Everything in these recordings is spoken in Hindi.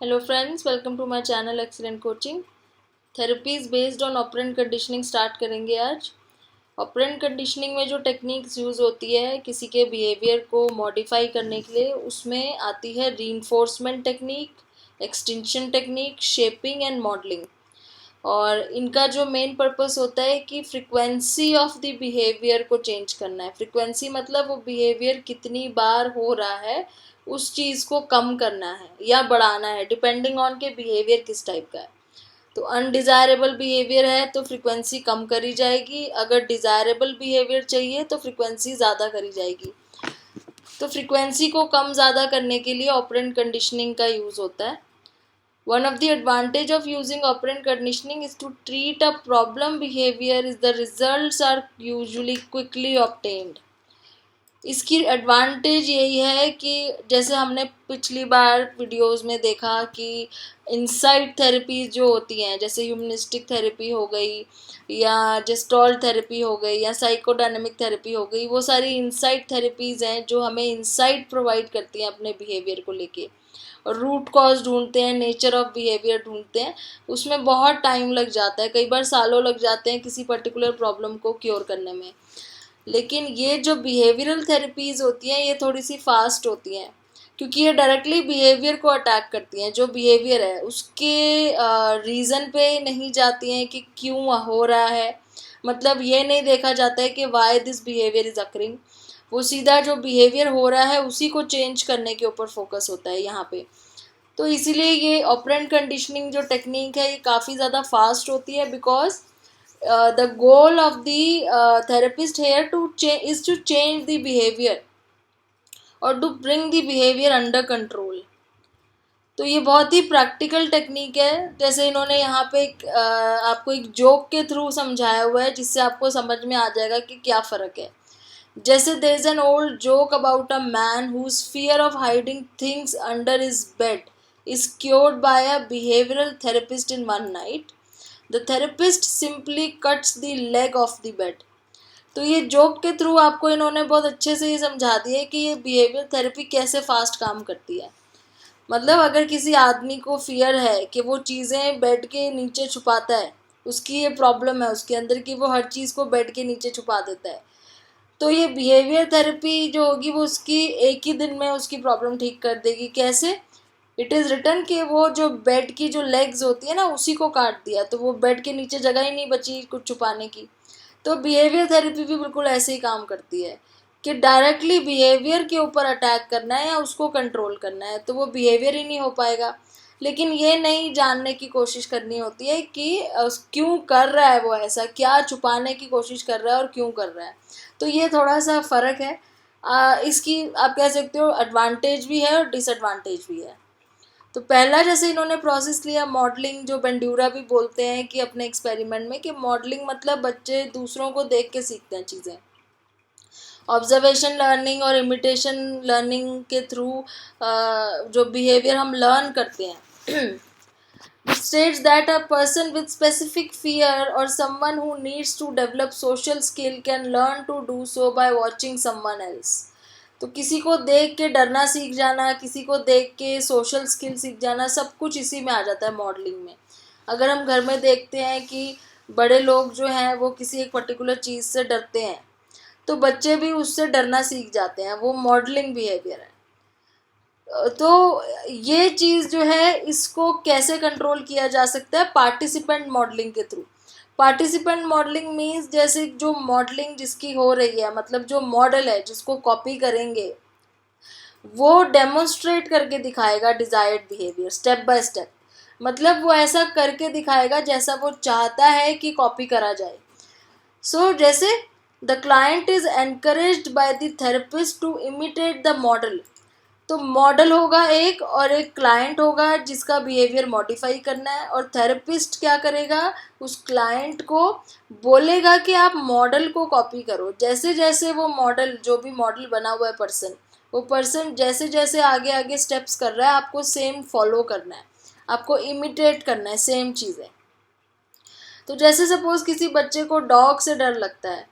Hello friends, welcome to my channel Excellent Coaching. Therapies based on operant conditioning start करेंगे आज। ऑपरेंट कंडीशनिंग में जो टेक्निक्स यूज़ होती है किसी के बिहेवियर को मॉडिफाई करने के लिए, उसमें आती है reinforcement technique, extension technique, shaping and modelling. और इनका जो मेन पर्पस होता है कि फ्रिक्वेंसी ऑफ द बिहेवियर को चेंज करना है। फ्रिक्वेंसी मतलब वो बिहेवियर कितनी बार हो रहा है, उस चीज़ को कम करना है या बढ़ाना है, डिपेंडिंग ऑन के बिहेवियर किस टाइप का है। तो अनडिज़ायरेबल बिहेवियर है तो फ्रिक्वेंसी कम करी जाएगी, अगर डिज़ायरेबल बिहेवियर चाहिए तो फ्रिक्वेंसी ज़्यादा करी जाएगी। तो फ्रिक्वेंसी को कम ज़्यादा करने के लिए ऑपरेंट कंडीशनिंग का यूज़ होता है। One of the advantage of using operant conditioning is to treat a problem behavior is the results are usually quickly obtained. इसकी एडवांटेज यही है कि जैसे हमने पिछली बार वीडियोस में देखा कि इनसाइट थेरेपीज जो होती हैं, जैसे ह्यूमनिस्टिक थेरेपी हो गई या जेस्टॉल्ट थेरेपी हो गई या साइकोडायनेमिक थेरेपी हो गई, वो सारी इनसाइट थेरेपीज हैं जो हमें इनसाइट प्रोवाइड करती हैं अपने बिहेवियर को लेके, और रूट कॉज ढूंढते हैं, नेचर ऑफ बिहेवियर ढूंढते हैं। उसमें बहुत टाइम लग जाता है, कई बार सालों लग जाते हैं किसी पर्टिकुलर प्रॉब्लम को क्योर करने में। लेकिन ये जो बिहेवियरल थेरेपीज़ होती हैं ये थोड़ी सी फास्ट होती हैं, क्योंकि ये डायरेक्टली बिहेवियर को अटैक करती हैं। जो बिहेवियर है उसके रीज़न पे नहीं जाती हैं कि क्यों हो रहा है, मतलब ये नहीं देखा जाता है कि why this behaviour is occurring. वो सीधा जो बिहेवियर हो रहा है उसी को चेंज करने के ऊपर फोकस होता है यहाँ पे। तो इसीलिए ये ऑपरेंट कंडीशनिंग जो टेक्निक है ये काफ़ी ज़्यादा फास्ट होती है, because the goal of the therapist here is to change the behavior or to bring the behavior under control. तो ये बहुत ही प्रैक्टिकल टेक्निक है। जैसे इन्होंने यहाँ पे आपको एक जोक के थ्रू समझाया हुआ है, जिससे आपको समझ में आ जाएगा कि क्या फ़र्क है। जैसे there is an old joke about a man whose fear of hiding things under his bed is cured by a behavioural therapist in one night. The therapist simply cuts the leg of the bed. तो ये जोक के थ्रू आपको इन्होंने बहुत अच्छे से ये समझा दिया है कि ये बिहेवियर थेरेपी कैसे फास्ट काम करती है। मतलब अगर किसी आदमी को फियर है कि वो चीज़ें बेड के नीचे छुपाता है, उसकी ये प्रॉब्लम है उसके अंदर कि वो हर चीज़ को बेड के नीचे छुपा देता है, तो ये बिहेवियर थेरेपी जो होगी वो उसकी एक ही दिन में उसकी प्रॉब्लम ठीक कर देगी। कैसे? इट इज़ रिटन कि वो जो बेड की जो लेग्स होती है ना उसी को काट दिया, तो वो बेड के नीचे जगह ही नहीं बची कुछ छुपाने की। तो बिहेवियर थेरेपी भी बिल्कुल ऐसे ही काम करती है कि डायरेक्टली बिहेवियर के ऊपर अटैक करना है या उसको कंट्रोल करना है, तो वो बिहेवियर ही नहीं हो पाएगा। लेकिन ये नहीं जानने की कोशिश करनी होती है कि क्यों कर रहा है वो ऐसा, क्या छुपाने की कोशिश कर रहा है और क्यों कर रहा है। तो ये थोड़ा सा फ़र्क है। इसकी आप कह सकते हो एडवांटेज भी है और डिसएडवांटेज भी है। तो पहला जैसे इन्होंने प्रोसेस लिया मॉडलिंग, जो बेंड्यूरा भी बोलते हैं कि अपने एक्सपेरिमेंट में, कि मॉडलिंग मतलब बच्चे दूसरों को देख के सीखते हैं चीज़ें। ऑब्जर्वेशन लर्निंग और इमिटेशन लर्निंग के थ्रू जो बिहेवियर हम लर्न करते हैं states that a person with specific fear or someone who needs to develop social skill can learn to do so by watching someone else. तो किसी को देख के डरना सीख जाना, किसी को देख के सोशल स्किल सीख जाना, सब कुछ इसी में आ जाता है मॉडलिंग में। अगर हम घर में देखते हैं कि बड़े लोग जो हैं वो किसी एक पर्टिकुलर चीज़ से डरते हैं, तो बच्चे भी उससे डरना सीख जाते हैं, वो मॉडलिंग बिहेवियर है। तो ये चीज़ जो है इसको कैसे कंट्रोल किया जा सकता है? पार्टिसिपेंट मॉडलिंग के थ्रू। पार्टिसिपेंट मॉडलिंग मीन्स जैसे जो मॉडलिंग जिसकी हो रही है, मतलब जो मॉडल है जिसको कॉपी करेंगे वो डेमोन्स्ट्रेट करके दिखाएगा desired behaviour step by step. मतलब वो ऐसा करके दिखाएगा जैसा वो चाहता है कि कॉपी करा जाए। सो जैसे the client is encouraged by the therapist to imitate the model. तो मॉडल होगा एक और एक क्लाइंट होगा जिसका बिहेवियर मॉडिफाई करना है, और थेरेपिस्ट क्या करेगा, उस क्लाइंट को बोलेगा कि आप मॉडल को कॉपी करो। जैसे जैसे वो मॉडल, जो भी मॉडल बना हुआ है पर्सन, वो पर्सन जैसे जैसे आगे आगे स्टेप्स कर रहा है आपको सेम फॉलो करना है, आपको इमिटेट करना है सेम चीज़ें। तो जैसे सपोज किसी बच्चे को डॉग से डर लगता है,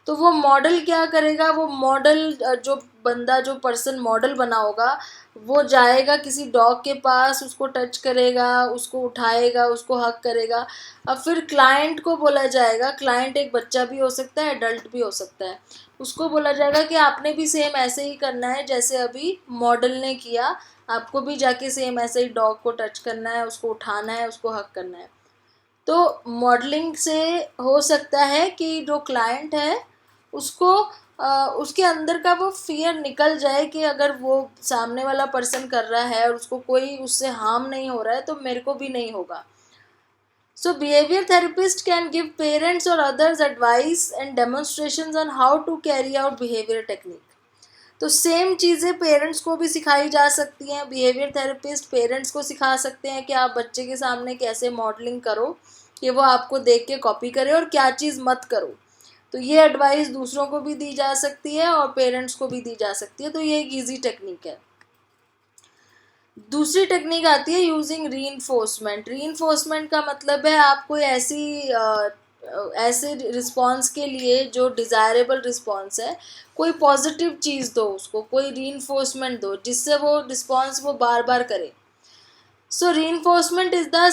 तो वो मॉडल क्या करेगा, वो मॉडल जो बंदा, जो पर्सन मॉडल बना होगा, वो जाएगा किसी डॉग के पास, उसको टच करेगा, उसको उठाएगा, उसको हक करेगा। अब फिर क्लाइंट को बोला जाएगा, क्लाइंट एक बच्चा भी हो सकता है, एडल्ट भी हो सकता है, उसको बोला जाएगा कि आपने भी सेम ऐसे ही करना है जैसे अभी मॉडल ने किया, आपको भी जाके सेम ऐसे ही डॉग को टच करना है, उसको उठाना है, उसको हक करना है। तो मॉडलिंग से हो सकता है कि जो क्लाइंट है उसको उसके अंदर का वो फियर निकल जाए कि अगर वो सामने वाला पर्सन कर रहा है और उसको कोई उससे हार्म नहीं हो रहा है तो मेरे को भी नहीं होगा। So behavior therapist can give parents or others advice and demonstrations on how to carry out behavior technique. तो सेम चीज़ें पेरेंट्स को भी सिखाई जा सकती हैं। बिहेवियर थेरेपिस्ट पेरेंट्स को सिखा सकते हैं कि आप बच्चे के सामने कैसे मॉडलिंग करो कि वो आपको देख के कॉपी करे, और क्या चीज़ मत करो। तो ये एडवाइस दूसरों को भी दी जा सकती है और पेरेंट्स को भी दी जा सकती है। तो ये एक ईजी टेक्निक है। दूसरी टेक्निक आती है यूजिंग रीइंफोर्समेंट। रीइंफोर्समेंट का मतलब है आप कोई ऐसे रिस्पॉन्स के लिए जो डिज़ायरेबल रिस्पॉन्स है, कोई पॉजिटिव चीज़ दो उसको, कोई रीइंफोर्समेंट दो जिससे वो रिस्पॉन्स वो बार बार करे। So reinforcement is the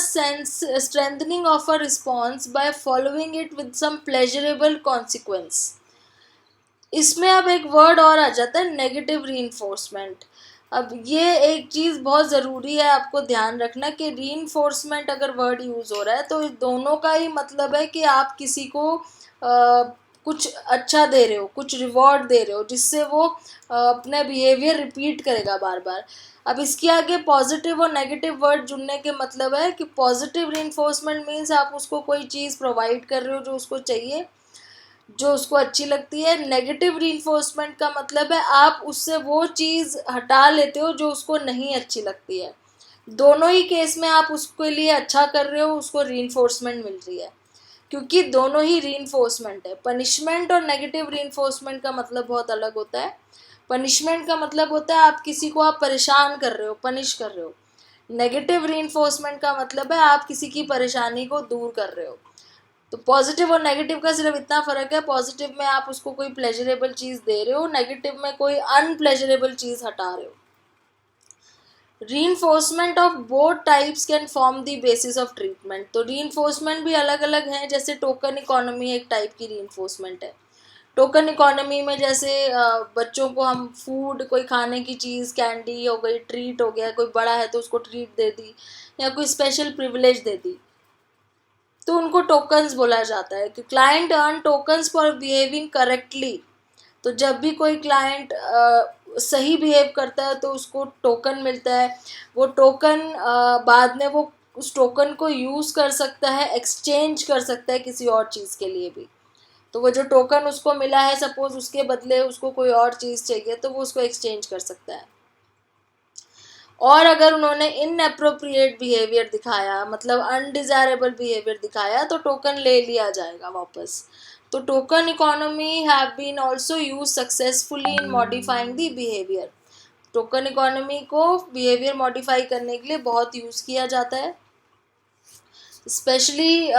strengthening of a response by following it with some pleasurable consequence. इसमें अब एक वर्ड और आ जाता है, नेगेटिव रीइंफोर्समेंट। अब ये एक चीज़ बहुत ज़रूरी है आपको ध्यान रखना कि रीइंफोर्समेंट अगर वर्ड यूज़ हो रहा है तो दोनों का ही मतलब है कि आप किसी को कुछ अच्छा दे रहे हो, कुछ रिवॉर्ड दे रहे हो जिससे वो अपना बिहेवियर रिपीट करेगा बार बार। अब इसके आगे पॉजिटिव और नेगेटिव वर्ड जुड़ने के मतलब है कि पॉजिटिव रीइंफोर्समेंट मीन्स आप उसको कोई चीज़ प्रोवाइड कर रहे हो जो उसको चाहिए, जो उसको अच्छी लगती है। नेगेटिव रीइंफोर्समेंट का मतलब है आप उससे वो चीज़ हटा लेते हो जो उसको नहीं अच्छी लगती है। दोनों ही केस में आप उसके लिए अच्छा कर रहे हो, उसको रीइंफोर्समेंट मिल रही है, क्योंकि दोनों ही रीइंफोर्समेंट है। पनिशमेंट और नेगेटिव रीइंफोर्समेंट का मतलब बहुत अलग होता है। पनिशमेंट का मतलब होता है आप किसी को आप परेशान कर रहे हो, पनिश कर रहे हो। नेगेटिव रीइंफोर्समेंट का मतलब है आप किसी की परेशानी को दूर कर रहे हो। तो पॉजिटिव और नेगेटिव का सिर्फ इतना फ़र्क है, पॉजिटिव में आप उसको कोई प्लेजरेबल चीज़ दे रहे हो, नेगेटिव में कोई अनप्लेजरेबल चीज़ हटा रहे हो। Reinforcement of both types can form the basis of treatment. तो रीइंफोर्समेंट भी अलग अलग हैं, जैसे टोकन इकोनॉमी एक टाइप की रीइंफोर्समेंट है। टोकन इकोनॉमी में जैसे बच्चों को हम फूड, कोई खाने की चीज़, कैंडी हो गई, ट्रीट हो गया, कोई बड़ा है तो उसको ट्रीट दे दी या कोई स्पेशल प्रिविलेज दे दी, तो उनको टोकन्स बोला जाता है कि client earn tokens for behaving correctly. तो जब भी कोई क्लाइंट सही बिहेव करता है तो उसको टोकन मिलता है। वो टोकन बाद में वो उस टोकन को यूज़ कर सकता है, एक्सचेंज कर सकता है किसी और चीज़ के लिए भी। तो वो जो टोकन उसको मिला है, सपोज उसके बदले उसको कोई और चीज़ चाहिए तो वो उसको एक्सचेंज कर सकता है। और अगर उन्होंने इनएप्रोप्रिएट बिहेवियर दिखाया, मतलब अनडिजायरेबल बिहेवियर दिखाया, तो टोकन ले लिया जाएगा वापस। तो token economy have been also use successfully in modifying the behaviour. Token economy को बिहेवियर मॉडिफाई करने के लिए बहुत यूज़ किया जाता है, स्पेशली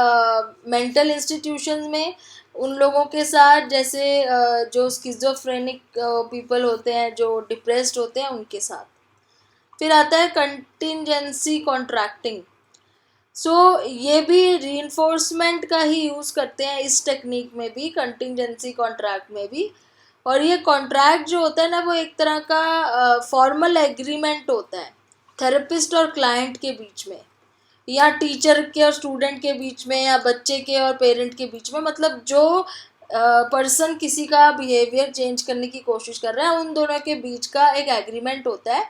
मेंटल इंस्टीट्यूशंस में। उन लोगों के साथ जैसे जो स्किज़ोफ्रेनिक पीपल होते हैं, जो डिप्रेस्ड होते हैं, उनके साथ। फिर आता है कंटिंजेंसी कॉन्ट्रैक्टिंग। सो ये भी रीइंफोर्समेंट का ही यूज़ करते हैं इस टेक्निक में भी, कंटिंजेंसी कॉन्ट्रैक्ट में भी। और ये कॉन्ट्रैक्ट जो होता है ना, वो एक तरह का फॉर्मल एग्रीमेंट होता है थेरेपिस्ट और क्लाइंट के बीच में, या टीचर के और स्टूडेंट के बीच में, या बच्चे के और पेरेंट के बीच में। मतलब जो पर्सन किसी का बिहेवियर चेंज करने की कोशिश कर रहा है, उन दोनों के बीच का एक एग्रीमेंट होता है।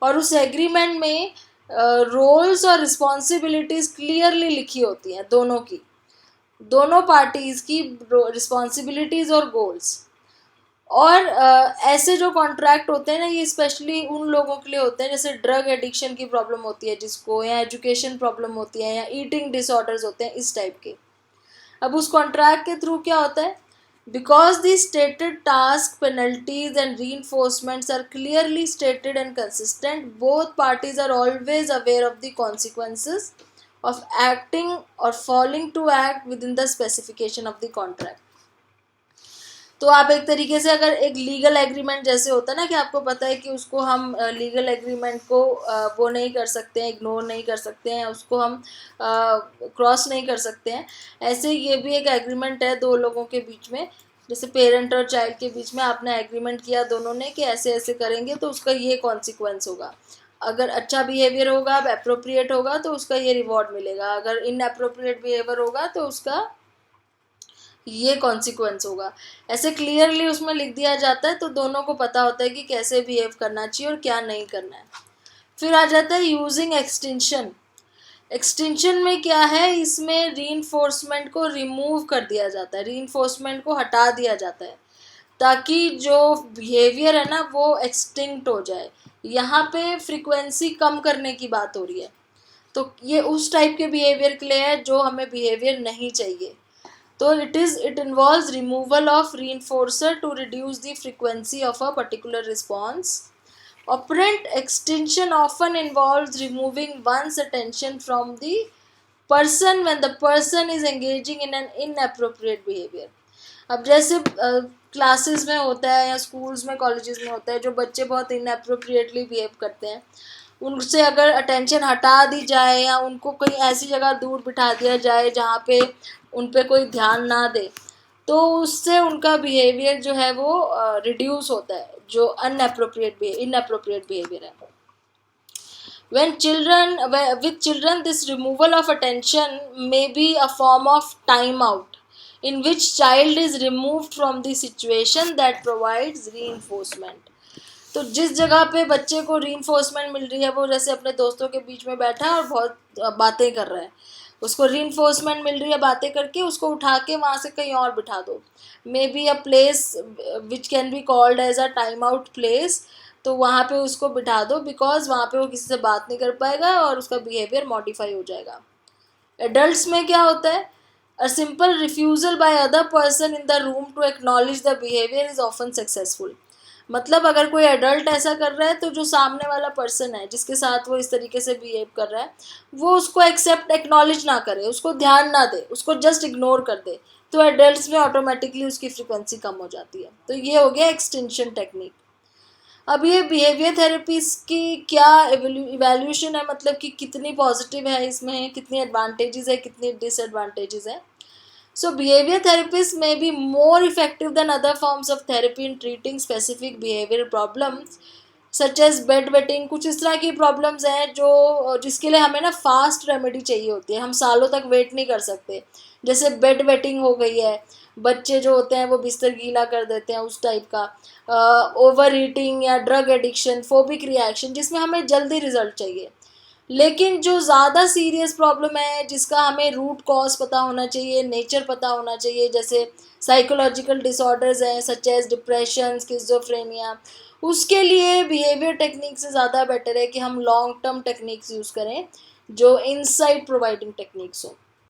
और उस एग्रीमेंट में रोल्स और रिस्पॉन्सिबिलिटीज़ क्लियरली लिखी होती हैं, दोनों की, दोनों पार्टीज़ की रिस्पॉन्सिबिलिटीज़ और गोल्स। और ऐसे जो कॉन्ट्रैक्ट होते हैं ना, ये स्पेशली उन लोगों के लिए होते हैं जैसे ड्रग एडिक्शन की प्रॉब्लम होती है जिसको, या एजुकेशन प्रॉब्लम होती है, या ईटिंग डिसऑर्डर्स होते हैं, इस टाइप के। अब उस कॉन्ट्रैक्ट के थ्रू क्या होता है, because the stated task, penalties and reinforcements are clearly stated and consistent, both parties are always aware of the consequences of acting or failing to act within the specification of the contract. तो आप एक तरीके से अगर एक लीगल एग्रीमेंट जैसे होता है ना कि आपको पता है कि उसको हम लीगल एग्रीमेंट को वो नहीं कर सकते हैं, इग्नोर नहीं कर सकते हैं, उसको हम क्रॉस नहीं कर सकते हैं, ऐसे ये भी एक एग्रीमेंट है दो लोगों के बीच में, जैसे पेरेंट और चाइल्ड के बीच में आपने एग्रीमेंट किया दोनों ने कि ऐसे ऐसे करेंगे तो उसका ये कॉन्सिक्वेंस होगा, अगर अच्छा बिहेवियर होगा, अप्रोप्रिएट होगा तो उसका ये रिवॉर्ड मिलेगा, अगर इनअप्रोप्रिएट बिहेवियर होगा तो उसका ये कॉन्सिक्वेंस होगा। ऐसे क्लियरली उसमें लिख दिया जाता है तो दोनों को पता होता है कि कैसे बिहेव करना चाहिए और क्या नहीं करना है। फिर आ जाता है यूजिंग एक्सटेंशन। एक्सटेंशन में क्या है, इसमें रीइंफोर्समेंट को रिमूव कर दिया जाता है, रीइंफोर्समेंट को हटा दिया जाता है ताकि जो बिहेवियर है ना वो एक्सटिंक्ट हो जाए। यहाँ पे फ्रीक्वेंसी कम करने की बात हो रही है, तो ये उस टाइप के बिहेवियर के लिए है जो हमें बिहेवियर नहीं चाहिए। तो it involves removal of reinforcer to reduce the frequency of a particular response. Operant extension often involves removing one's attention from the person when the person is engaging in an inappropriate behavior. अब जैसे क्लासेस में होता है या स्कूल्स में कॉलेजेस में होता है, जो बच्चे बहुत इनअप्रोप्रिएटली बिहेव करते हैं उनसे अगर अटेंशन हटा दी जाए या उनको कहीं ऐसी जगह दूर बिठा दिया जाए जहाँ पे उन पे कोई ध्यान ना दे, तो उससे उनका बिहेवियर जो है वो रिड्यूस होता है, जो इनअप्रोप्रिएट बिहेवियर है। With children, this removal of attention may be a form of time out, in which child is removed from the situation that provides reinforcement. तो जिस जगह पे बच्चे को रीइंफोर्समेंट मिल रही है, वो जैसे अपने दोस्तों के बीच में बैठा है और बहुत बातें कर रहा है, उसको रीइंफोर्समेंट मिल रही है बातें करके, उसको उठा के वहाँ से कहीं और बिठा दो। May be a place which can be called as a time out place, तो वहाँ पे उसको बिठा दो, बिकॉज वहाँ पे वो किसी से बात नहीं कर पाएगा और उसका बिहेवियर मॉडिफाई हो जाएगा। एडल्ट्स में क्या होता है, a simple refusal by other person in the room to acknowledge the behaviour is often successful. मतलब अगर कोई एडल्ट ऐसा कर रहा है तो जो सामने वाला पर्सन है जिसके साथ वो इस तरीके से बिहेव कर रहा है, वो उसको एक्नॉलेज ना करे, उसको ध्यान ना दे, उसको जस्ट इग्नोर कर दे, तो एडल्ट्स में ऑटोमेटिकली उसकी फ्रीक्वेंसी कम हो जाती है। तो ये हो गया एक्सटेंशन टेक्निक। अब ये बिहेवियर थेरेपीज की क्या इवैल्यूएशन है, मतलब कि कितनी पॉजिटिव है इसमें, कितनी एडवांटेजेस है, कितनी डिसएडवांटेजेस है। So behavior therapists may be more effective than other forms of therapy in treating specific behavioral problems such as bedwetting। कुछ इस तरह की प्रॉब्लम्स हैं जो जिसके लिए हमें ना फास्ट रेमेडी चाहिए होती है, हम सालों तक वेट नहीं कर सकते। जैसे बेड वेटिंग हो गई है, बच्चे जो होते हैं वो बिस्तर गीला कर देते हैं, उस टाइप का। ओवर ईटिंग या ड्रग एडिक्शन, फोबिक रिएक्शन, जिसमें हमें जल्दी रिजल्ट चाहिए। लेकिन जो ज़्यादा सीरियस प्रॉब्लम है जिसका हमें रूट कॉज पता होना चाहिए, नेचर पता होना चाहिए, जैसे साइकोलॉजिकल डिसऑर्डर्स हैं सच एज डिप्रेशन, स्किज़ोफ्रेनिया, उसके लिए बिहेवियर टेक्निक से ज़्यादा बेटर है कि हम लॉन्ग टर्म टेक्निक्स यूज़ करें जो इनसाइट प्रोवाइडिंग टेक्निक्स हो।